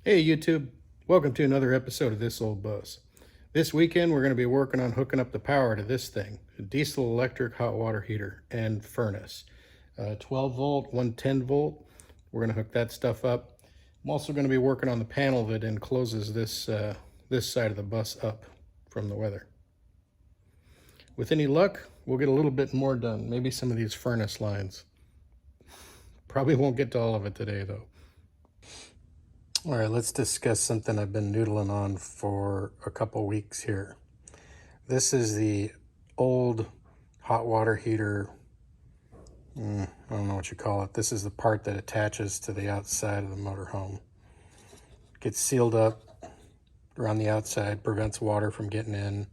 Hey YouTube, welcome to another episode of This Old Bus. This weekend we're going to be working on hooking up the power to this thing, a diesel electric hot water heater and furnace. 12 volt, 110 volt, we're going to hook that stuff up. I'm also going to be working on the panel that encloses this side of the bus up from the weather. With any luck, we'll get a little bit more done, maybe some of these furnace lines. Probably won't get to all of it today though. All right, let's discuss something I've been noodling on for a couple weeks here. This is the old hot water heater. I don't know what you call it. This is the part that attaches to the outside of the motorhome. Gets sealed up around the outside, prevents water from getting in,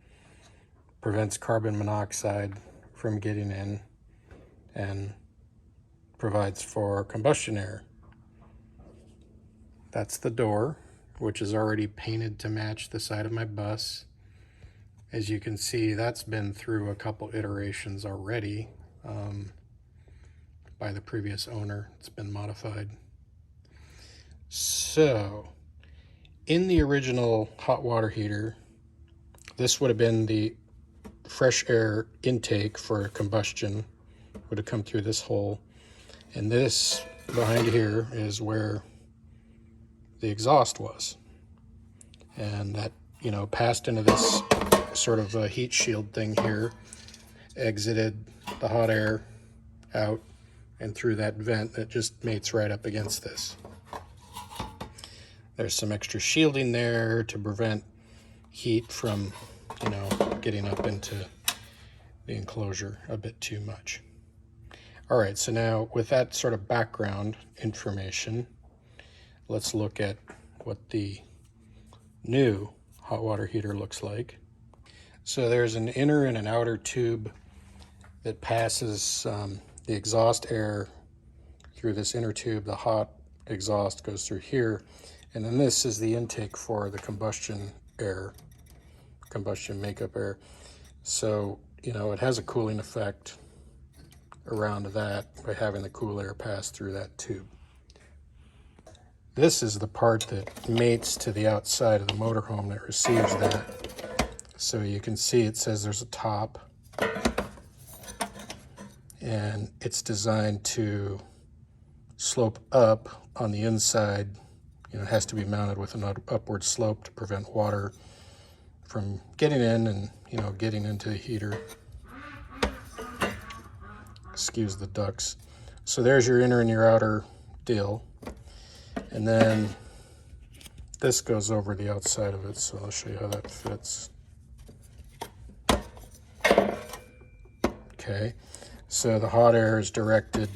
prevents carbon monoxide from getting in, and provides for combustion air. That's the door, which is already painted to match the side of my bus. As you can see, that's been through a couple iterations already by the previous owner. It's been modified. So, in the original hot water heater, this would have been the fresh air intake for combustion, would have come through this hole. And this behind here is where the exhaust was, and that passed into this sort of a heat shield thing here, exited the hot air out and through that vent that just mates right up against this. There's some extra shielding there to prevent heat from getting up into the enclosure a bit too much. All right, so now with that sort of background information, let's look at what the new hot water heater looks like. So there's an inner and an outer tube that passes the exhaust air through this inner tube. The hot exhaust goes through here. And then this is the intake for the combustion air, combustion makeup air. So, it has a cooling effect around that by having the cool air pass through that tube. This is the part that mates to the outside of the motorhome that receives that. So you can see it says there's a top, and it's designed to slope up on the inside. It has to be mounted with an upward slope to prevent water from getting in and getting into the heater. Excuse the ducks. So there's your inner and your outer deal. And then this goes over the outside of it, so I'll show you how that fits. Okay, so the hot air is directed,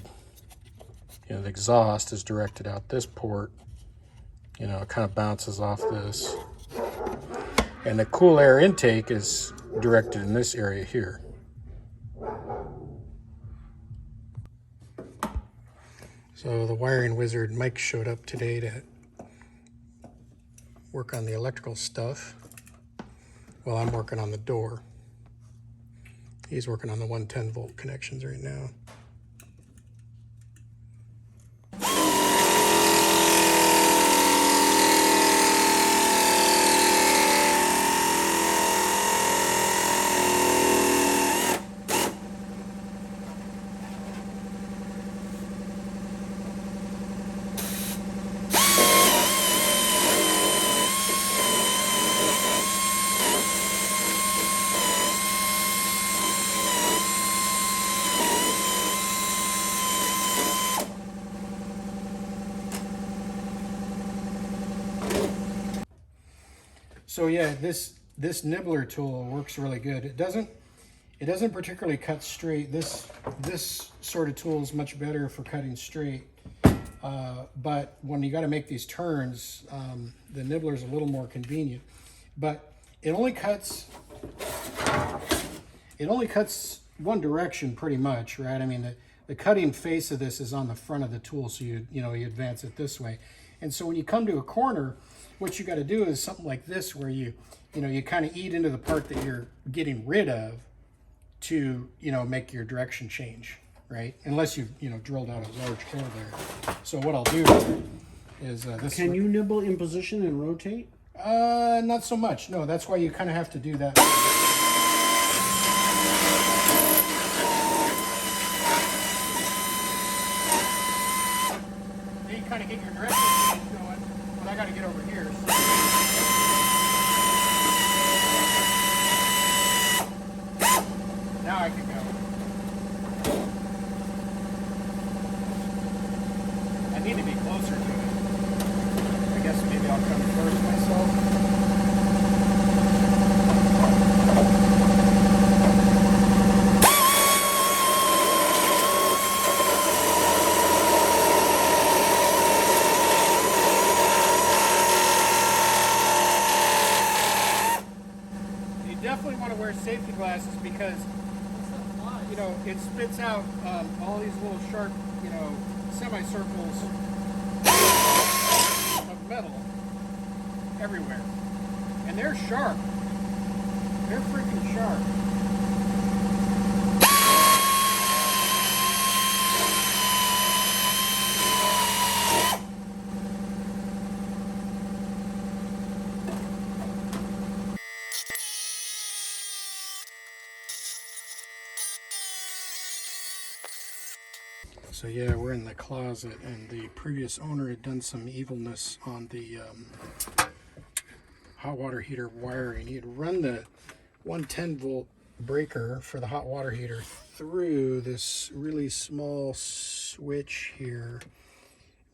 the exhaust is directed out this port. It kind of bounces off this. And the cool air intake is directed in this area here. So the wiring wizard Mike showed up today to work on the electrical stuff while I'm working on the door. He's working on the 110 volt connections right now. So yeah, this nibbler tool works really good. It doesn't particularly cut straight. This sort of tool is much better for cutting straight. But when you got to make these turns, the nibbler is a little more convenient. But it only cuts one direction pretty much, right? I mean, the cutting face of this is on the front of the tool, so you advance it this way. And so when you come to a corner, what you got to do is something like this, where you kind of eat into the part that you're getting rid of to make your direction change, right? Unless you've drilled out a large hole there. So what I'll do is this. Can you nibble in position and rotate? Not so much. No, that's why you kind of have to do that. Then you kind of get your direction going, but I got to get over here. So. Now I can go. I need to be closer to it. I guess maybe I'll come first myself. You definitely want to wear safety glasses because, you know, it spits out all these little sharp, you know, semicircles of metal everywhere. And they're sharp. They're freaking sharp. So yeah, we're in the closet, and the previous owner had done some evilness on the hot water heater wiring. He had run the 110 volt breaker for the hot water heater through this really small switch here,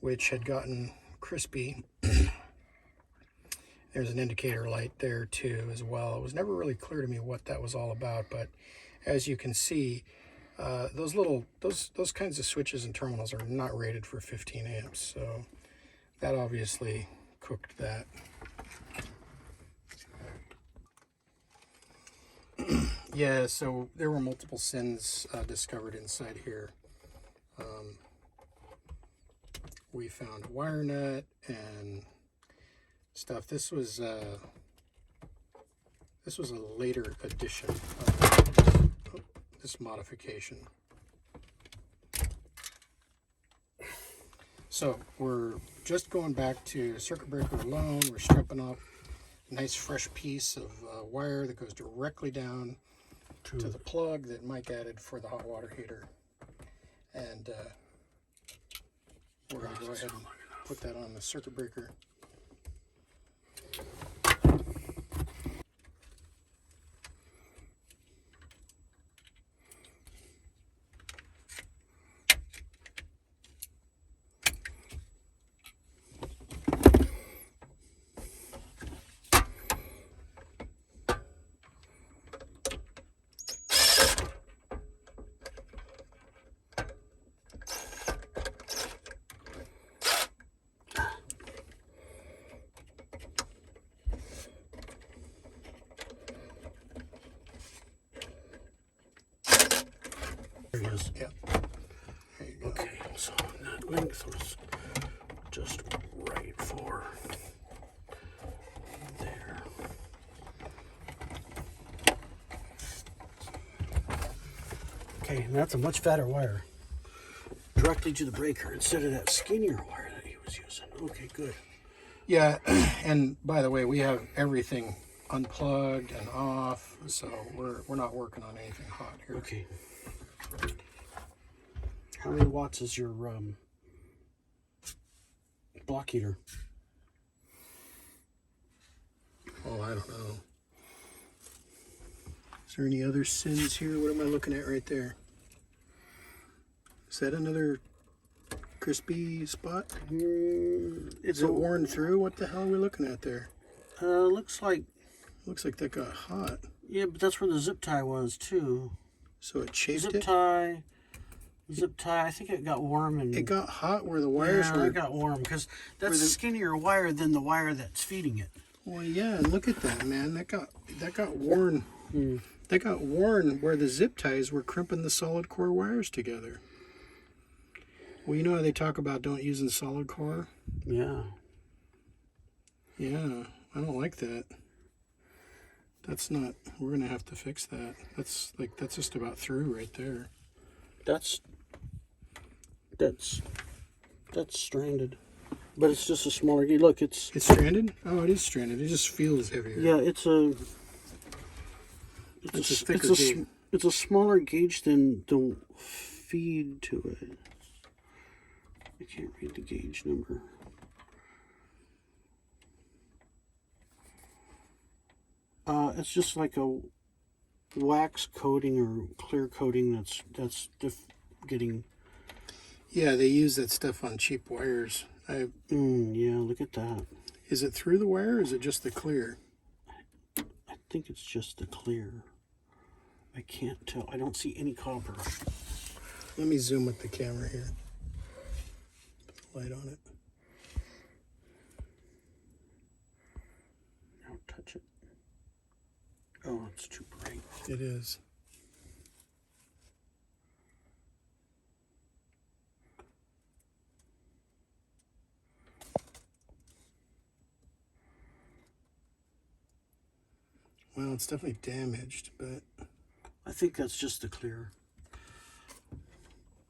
which had gotten crispy. There's an indicator light there too as well. It was never really clear to me what that was all about, but as you can see, those kinds of switches and terminals are not rated for 15 amps, so that obviously cooked that. Yeah, so there were multiple sins discovered inside here. We found wire nut and stuff. This was a later addition of this modification. So we're just going back to circuit breaker alone. We're stripping off a nice fresh piece of wire that goes directly down to the plug that Mike added for the hot water heater. And we're going to go ahead and put that on the circuit breaker. There it is. Yeah. Okay, so that length was just right for there. Okay, and that's a much fatter wire. Directly to the breaker instead of that skinnier wire that he was using. Okay, good. Yeah, and by the way, we have everything unplugged and off, so we're not working on anything hot here. Okay. How many watts is your block heater? Oh, I don't know. Is there any other sins here? What am I looking at right there? Is that another crispy spot? Is it worn through? What the hell are we looking at there? Looks like that got hot. Yeah, but that's where the zip tie was too. So it chafed Zip it? tie. I think it got warm and It got hot where the wires were. it got warm because that's a skinnier wire than the wire that's feeding it. Well, yeah, and look at that, man. That got worn. That got worn where the zip ties were crimping the solid core wires together. Well, you know how they talk about don't using solid core? Yeah. Yeah, I don't like that. That's not, we're going to have to fix that. That's just about through right there. That's stranded. But it's just a smaller gauge. Look, it's stranded? Oh, it is stranded. It just feels heavier. yeah, it's a thicker gauge. It's a smaller gauge than the feed to it. I can't read the gauge number. It's just like a wax coating or clear coating that's getting. Yeah, they use that stuff on cheap wires. Yeah, look at that. Is it through the wire or is it just the clear? I think it's just the clear. I can't tell. I don't see any copper. Let me zoom with the camera here. Put the light on it. Don't touch it. Oh, it's too bright. It is. Well, it's definitely damaged, but I think that's just the clear.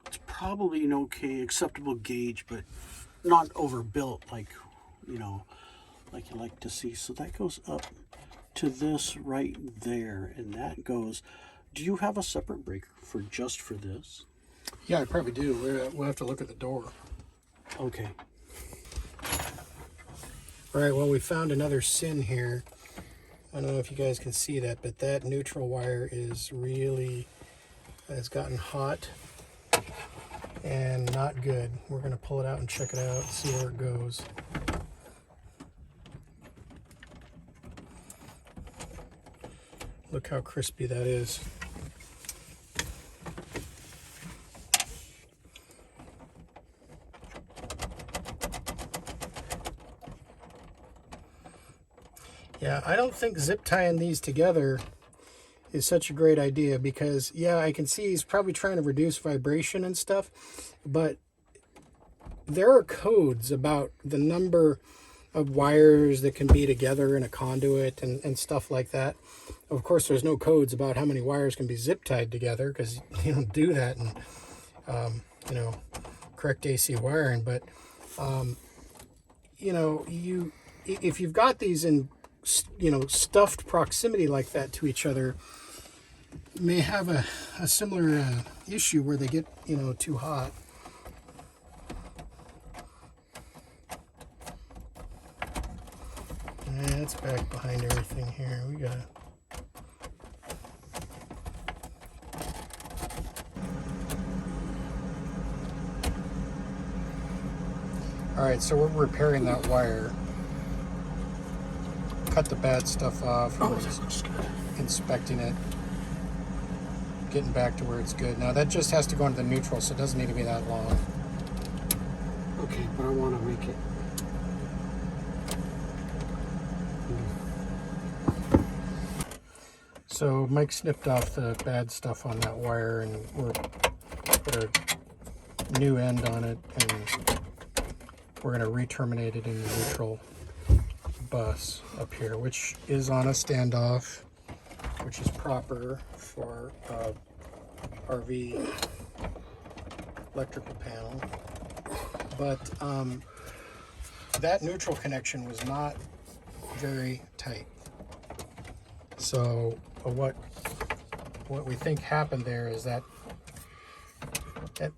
It's probably an okay, acceptable gauge, but not overbuilt like, like you like to see. So that goes up to this right there, and that goes. Do you have a separate breaker for this? yeah, I probably do. We'll have to look at the door. Okay. All right, well, we found another sin here. I don't know if you guys can see that, but that neutral wire has gotten hot and not good. We're going to pull it out and check it out, see where it goes. Look how crispy that is. Yeah, I don't think zip tying these together is such a great idea because, yeah, I can see he's probably trying to reduce vibration and stuff, but there are codes about the number of wires that can be together in a conduit and stuff like that. Of course, there's no codes about how many wires can be zip tied together because you don't do that in, correct AC wiring. But, if you've got these in stuffed proximity like that to each other, may have a similar issue where they get too hot. That's back behind everything here. We gotta all right, so we're repairing that wire. Cut the bad stuff off. Oh, that looks good. Inspecting it, getting back to where it's good. Now that just has to go into the neutral, so it doesn't need to be that long. Okay, but I want to make it. So Mike snipped off the bad stuff on that wire, and we're put a new end on it, and we're going to re-terminate it in the neutral bus up here, which is on a standoff, which is proper for RV electrical panel. But that neutral connection was not very tight. So what we think happened there is that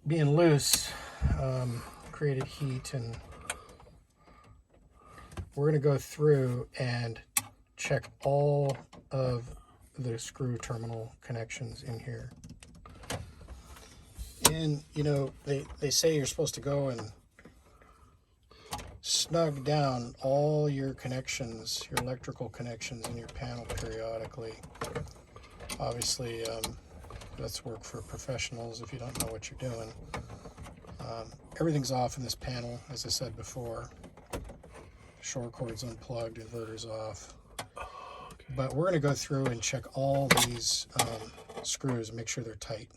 being loose created heat, and we're going to go through and check all of the screw terminal connections in here. And they say you're supposed to go and snug down all your connections, your electrical connections in your panel periodically. Obviously, that's work for professionals if you don't know what you're doing. Everything's off in this panel, as I said before. Shore cord's unplugged, inverter's off. Okay. But we're going to go through and check all these screws and make sure they're tight.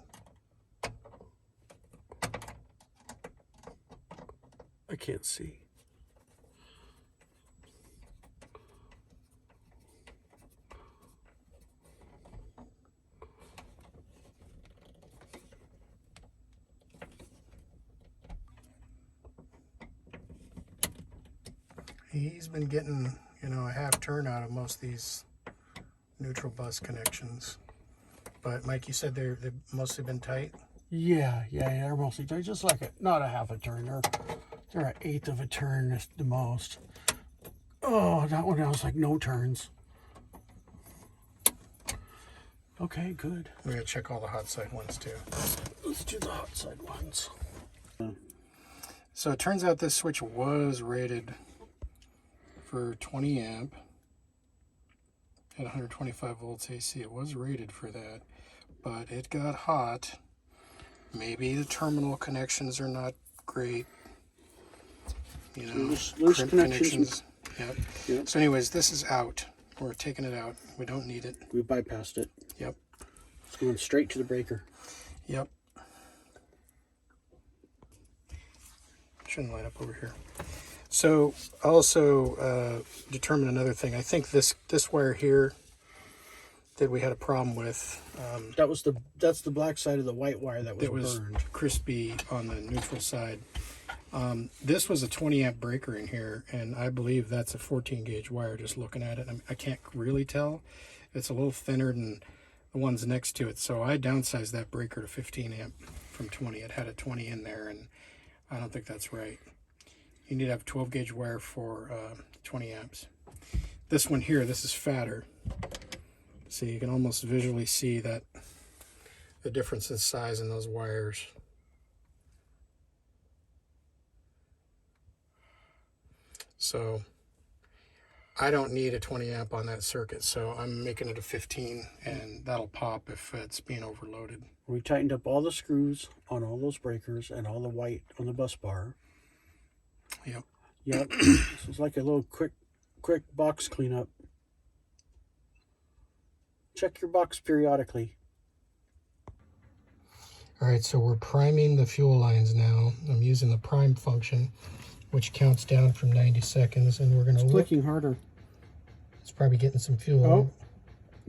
I can't see. He's been getting, you know, a half turn out of most of these neutral bus connections. But Mike, you said they've mostly been tight? Yeah, they're mostly tight. Just like not a half a turn. They're an eighth of a turn at the most. Oh, that one has like no turns. Okay, good. We gotta check all the hot side ones too. Let's do the hot side ones. So it turns out this switch was rated for 20 amp at 125 volts AC. It was rated for that, but it got hot. Maybe the terminal connections are not great. You know, loose connections. Yep. So anyways, this is out. We're taking it out. We don't need it. We bypassed it. Yep. It's going straight to the breaker. Yep. Shouldn't light up over here. So also determine another thing. I think this wire here that we had a problem with. That's the black side of the white wire that was burned. Crispy on the neutral side. This was a 20 amp breaker in here, and I believe that's a 14 gauge wire. Just looking at it, I can't really tell. It's a little thinner than the ones next to it, so I downsized that breaker to 15 amp from 20. It had a 20 in there, and I don't think that's right. You need to have 12 gauge wire for 20 amps. This one here, this is fatter, so you can almost visually see that the difference in size in those wires. So I don't need a 20 amp on that circuit, so I'm making it a 15, and that'll pop if it's being overloaded. We tightened up all the screws on all those breakers and all the white on the bus bar. Yep. This is like a little quick box cleanup. Check your box periodically. All right, so we're priming the fuel lines now. I'm using the prime function, which counts down from 90 seconds, and we're going to look. Clicking harder. It's probably getting some fuel. Oh,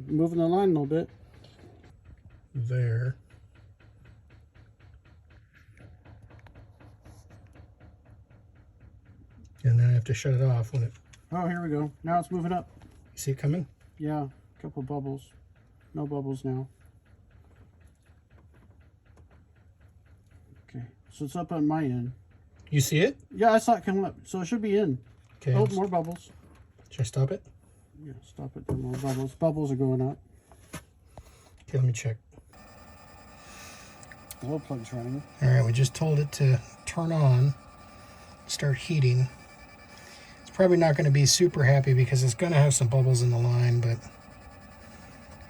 moving the line a little bit. There. And then I have to shut it off when it... Oh, here we go. Now it's moving up. You see it coming? Yeah, a couple bubbles. No bubbles now. Okay, so it's up on my end. You see it? Yeah, I saw it come up, so it should be in. Okay. Oh, more bubbles. Should I stop it? Yeah, stop it. There are more bubbles. Bubbles are going up. Okay, let me check. Glow plug's running. All right, we just told it to turn on, start heating. It's probably not going to be super happy because it's going to have some bubbles in the line, but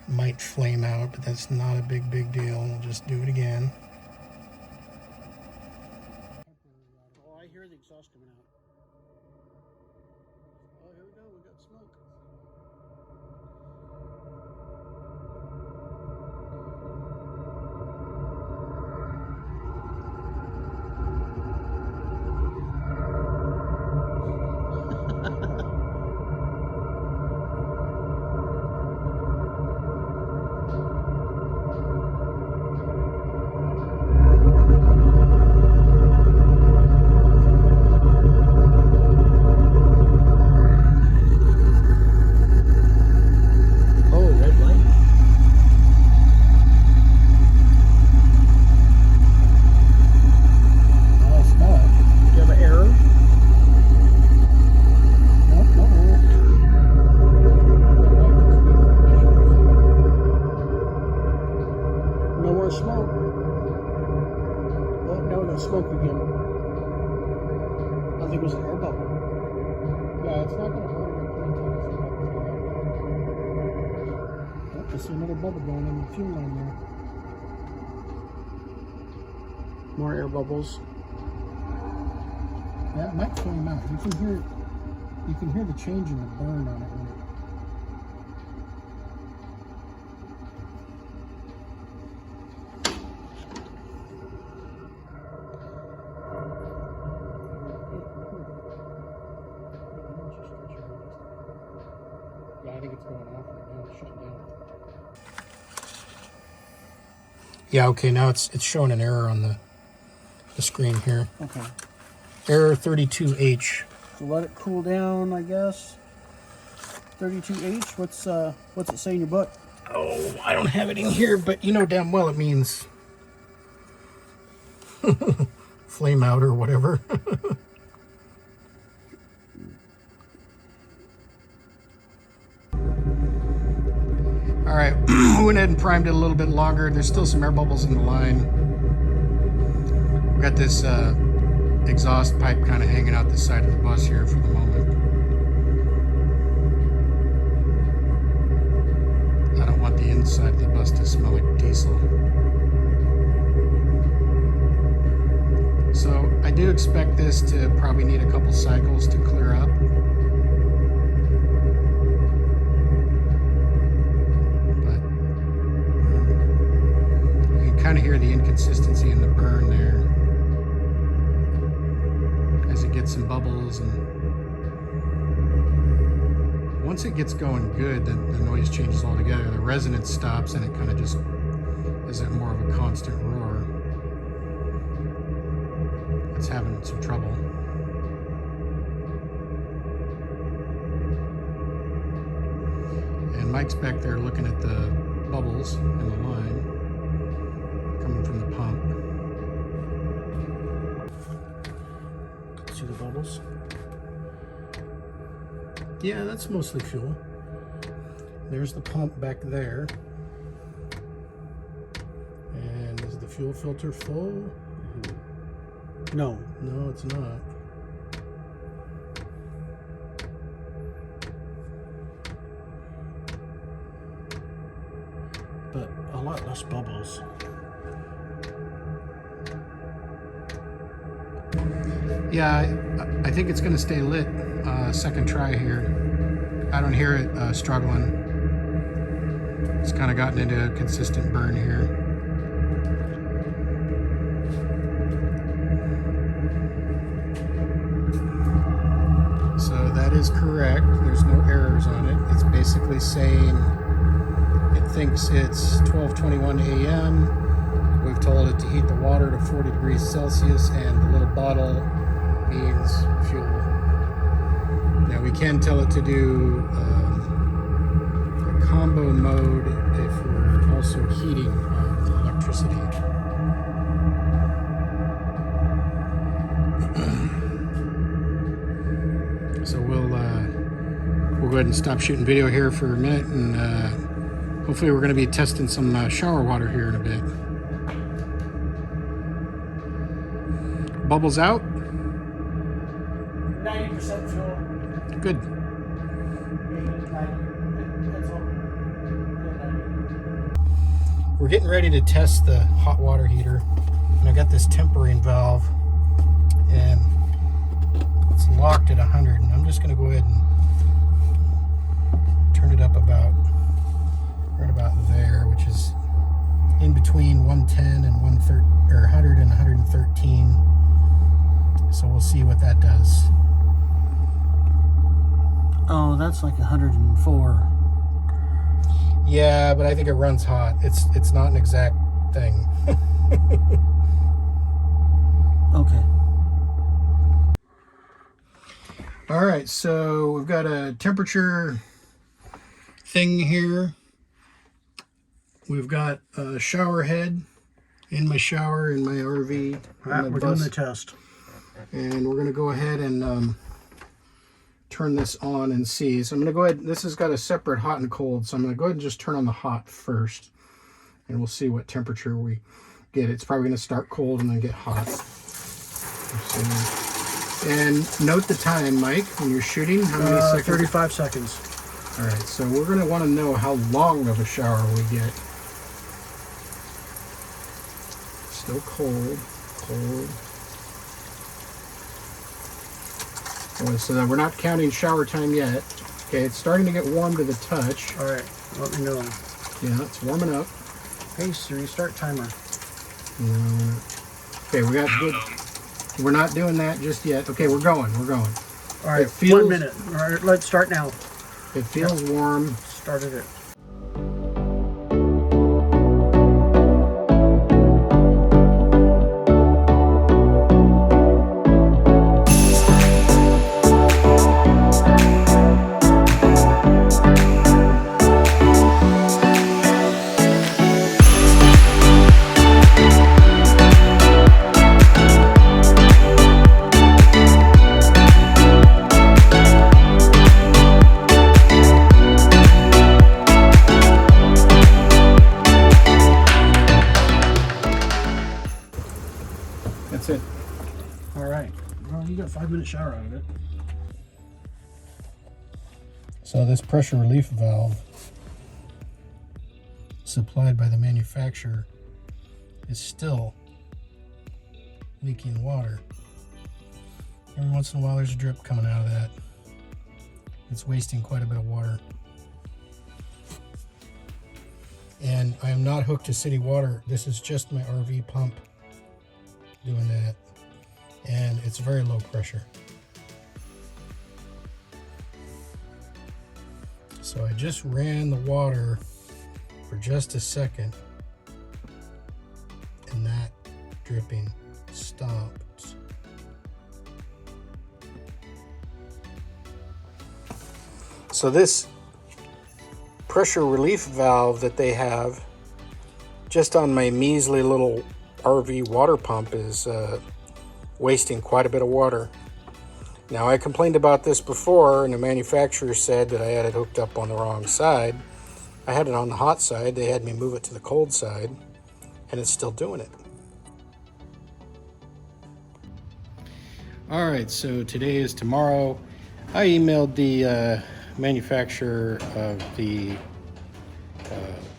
might flame out, but that's not a big deal. We'll just do it again. Oh, I hear the exhaust coming out. Oh, here we go. We got smoke. Smoke. Oh, now we got smoke again. I think it was an air bubble. Yeah, it's not going to hurt Oh, I see another bubble going in the fuel line there. More air bubbles. That might flame out. You can hear the change in the burn on it. Yeah, I think it's going off right now. It's shutting down. Yeah, okay, now it's showing an error on the screen here. Okay. Error 32H. So let it cool down, I guess. 32H, what's it say in your book? Oh, I don't have it in here, but you know damn well it means flame out or whatever. All right, we went ahead and primed it a little bit longer. There's still some air bubbles in the line. We've got this exhaust pipe kind of hanging out the side of the bus here for the moment. I don't want the inside of the bus to smell like diesel. So I do expect this to probably need a couple cycles to clear up. But you can kind of hear the inconsistency in the burn there as it gets some bubbles, and once it gets going good, the noise changes altogether. The resonance stops and it kind of just isn't more of a constant roar. It's having some trouble. And Mike's back there looking at the bubbles in the line coming from the pump. See the bubbles? Yeah, that's mostly fuel. There's the pump back there. And is the fuel filter full? No. No, it's not. But a lot less bubbles. Yeah, I think it's going to stay lit second try here. I don't hear it struggling. It's kind of gotten into a consistent burn here. So that is correct. There's no errors on it. It's basically saying it thinks it's 12:21 a.m. We've told it to heat the water to 40 degrees Celsius, and the little bottle means fuel. Now we can tell it to do a combo mode if we're also heating electricity. So we'll go ahead and stop shooting video here for a minute, and hopefully we're going to be testing some shower water here in a bit. Bubbles out. 90% fuel. Good. We're getting ready to test the hot water heater, and I got this tempering valve, and it's locked at 100, and I'm just going to go ahead and turn it up about right about there, which is in between 110 and 130, or 100 and 113. So we'll see what that does. Oh, that's like 104. Yeah, but I think it runs hot. It's not an exact thing. Okay. All right, so we've got a temperature thing here. We've got a shower head in my shower in my RV. All right, we're doing the test. And we're going to go ahead and turn this on and see. So I'm going to go ahead, this has got a separate hot and cold, so I'm going to go ahead and just turn on the hot first, and we'll see what temperature we get. It's probably going to start cold and then get hot. And note the time, Mike, when you're shooting. How many seconds? 35 seconds. All right, so we're going to want to know how long of a shower we get. Still cold, cold. So that we're not counting shower time yet. Okay, it's starting to get warm to the touch. All right, let me know. Yeah, it's warming up. Hey Siri, start timer. No. Okay, we got good. We're not doing that just yet. Okay, we're going. We're going. All right, 1 minute. All right, let's start now. It feels warm. Started it. a 5-minute shower out of it. So this pressure relief valve supplied by the manufacturer is still leaking water. Every once in a while there's a drip coming out of that. It's wasting quite a bit of water. And I am not hooked to city water. This is just my RV pump doing that. And it's very low pressure. So I just ran the water for just a second and that dripping stopped. So this pressure relief valve that they have just on my measly little RV water pump is wasting quite a bit of water. Now, I complained about this before, and the manufacturer said that I had it hooked up on the wrong side. I had it on the hot side. They had me move it to the cold side, and it's still doing it. All right, so today is tomorrow. I emailed the manufacturer of the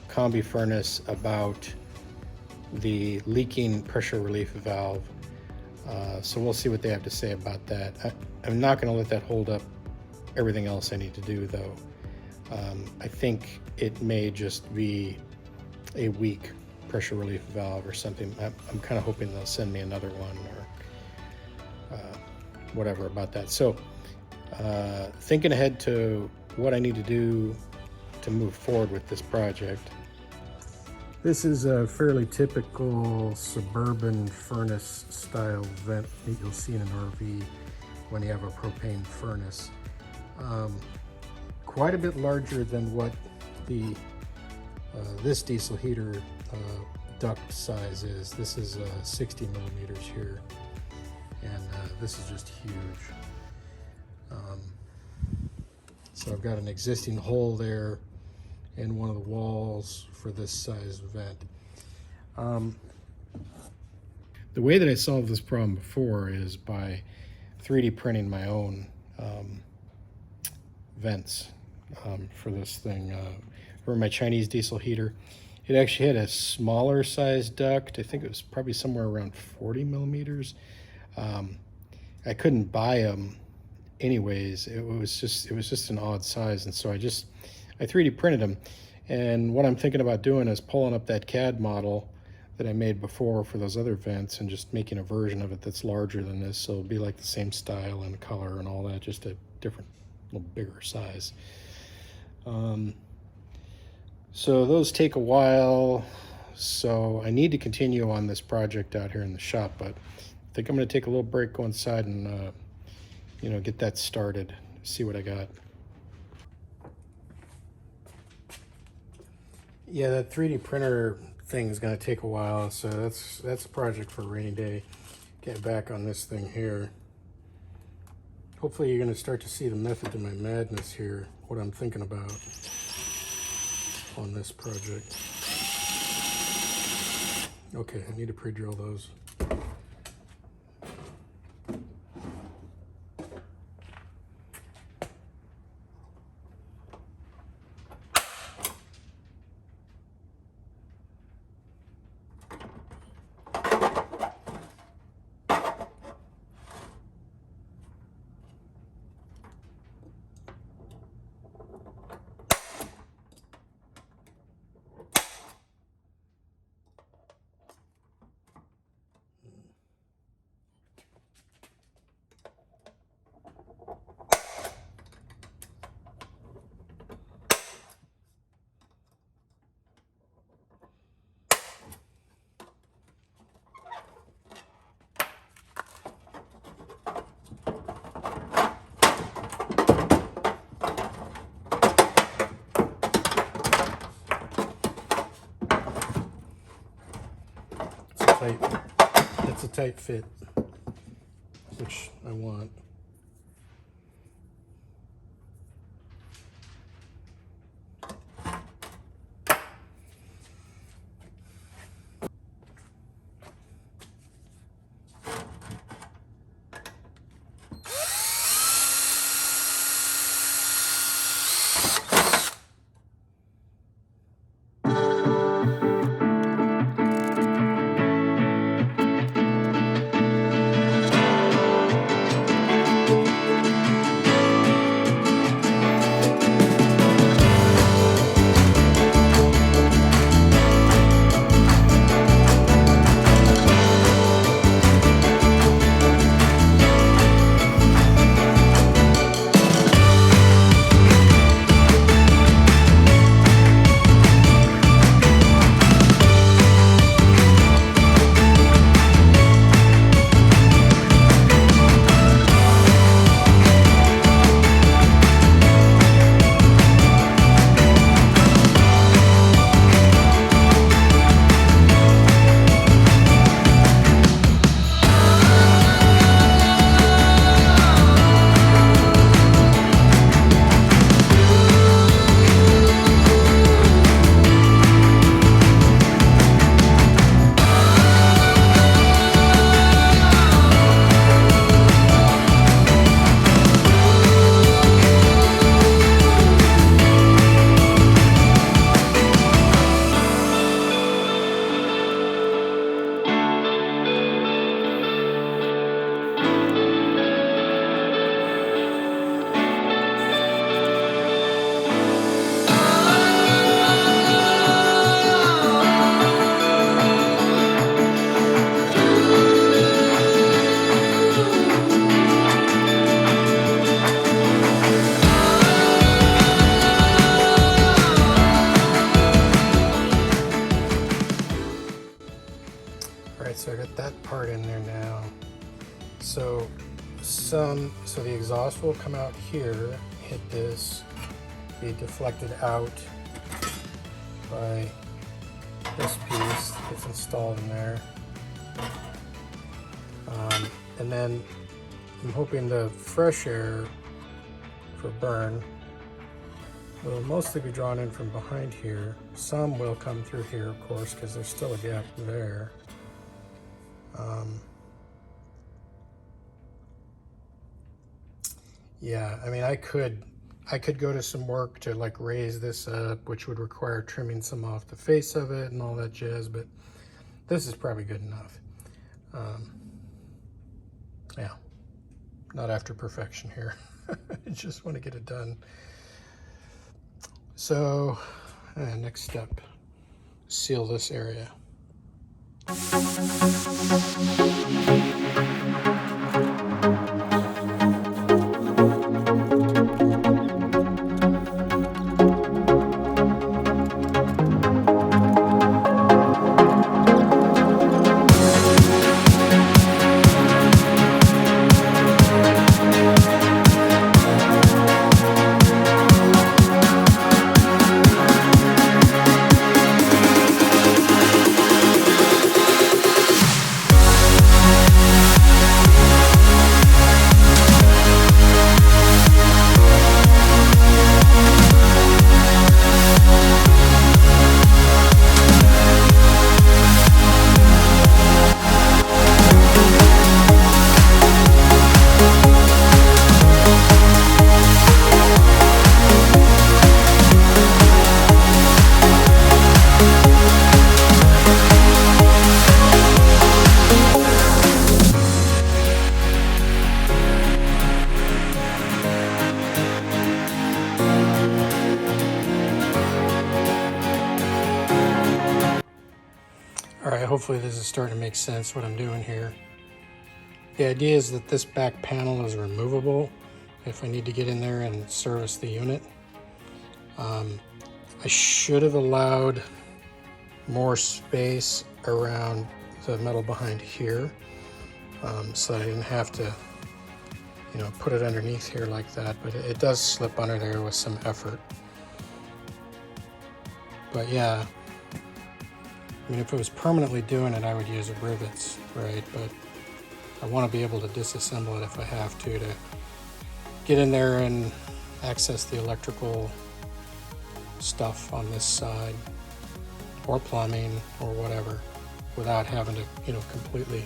combi furnace about the leaking pressure relief valve. So we'll see what they have to say about that. I'm not going to let that hold up everything else I need to do, though. I think it may just be a weak pressure relief valve or something. I'm kind of hoping they'll send me another one or whatever about that. So thinking ahead to what I need to do to move forward with this project. This is a fairly typical suburban furnace style vent that you'll see in an RV when you have a propane furnace. Quite a bit larger than what the this diesel heater duct size is. This is 60 millimeters here, and this is just huge. So I've got an existing hole there in one of the walls for this size vent. The way that I solved this problem before is by 3D printing my own vents for this thing. For my Chinese diesel heater, it actually had a smaller size duct. I think it was probably somewhere around 40 millimeters. I couldn't buy them anyways. It was just an odd size, and so I 3D printed them. And what I'm thinking about doing is pulling up that CAD model that I made before for those other vents and just making a version of it that's larger than this, so it'll be like the same style and color and all that, just a different, little bigger size. So those take a while, so I need to continue on this project out here in the shop, but I think I'm going to take a little break, go inside and get that started, see what I got. Yeah, that 3D printer thing is going to take a while, so that's a project for a rainy day. Get back on this thing here. Hopefully you're going to start to see the method to my madness here, what I'm thinking about on this project. Okay, I need to pre-drill those. It's a tight fit, which I want. So the exhaust will come out here, hit this, be deflected out by this piece that's installed in there. And then I'm hoping the fresh air for burn will mostly be drawn in from behind here. Some will come through here, of course, because there's still a gap there. Yeah, I mean, I could go to some work to like raise this up, which would require trimming some off the face of it and all that jazz, but this is probably good enough. Yeah, not after perfection here. I just want to get it done. So, next step, seal this area. All right, hopefully this is starting to make sense what I'm doing here. The idea is that this back panel is removable if I need to get in there and service the unit. I should have allowed more space around the metal behind here, so I didn't have to, you know, put it underneath here like that, but it does slip under there with some effort. But yeah, I mean, if it was permanently doing it, I would use rivets, right? But I want to be able to disassemble it if I have to get in there and access the electrical stuff on this side, or plumbing, or whatever, without having to, you know, completely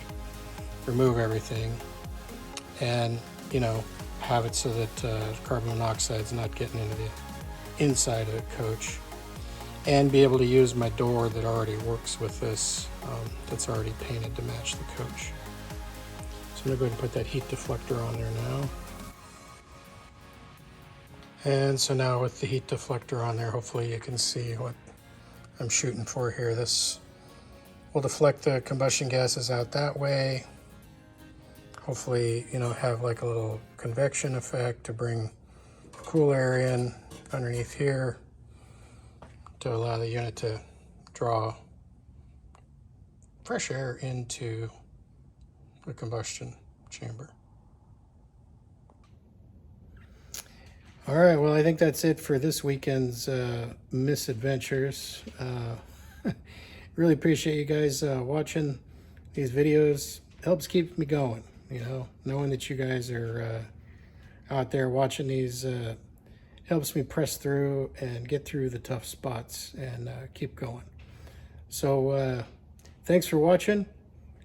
remove everything. And, you know, have it so that carbon monoxide is not getting into the inside of the coach. And be able to use my door that already works with this, that's already painted to match the coach. So I'm gonna go ahead and put that heat deflector on there now. And so now with the heat deflector on there, hopefully you can see what I'm shooting for here. This will deflect the combustion gases out that way. Hopefully, you know, have like a little convection effect to bring cool air in underneath here, to allow the unit to draw fresh air into the combustion chamber. All right, well, I think that's it for this weekend's misadventures. Really appreciate you guys watching these videos. Helps keep me going, you know, knowing that you guys are out there watching these helps me press through and get through the tough spots and keep going. So thanks for watching.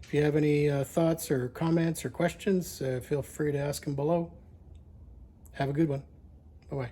If you have any thoughts or comments or questions, feel free to ask them below. Have a good one. Bye-bye.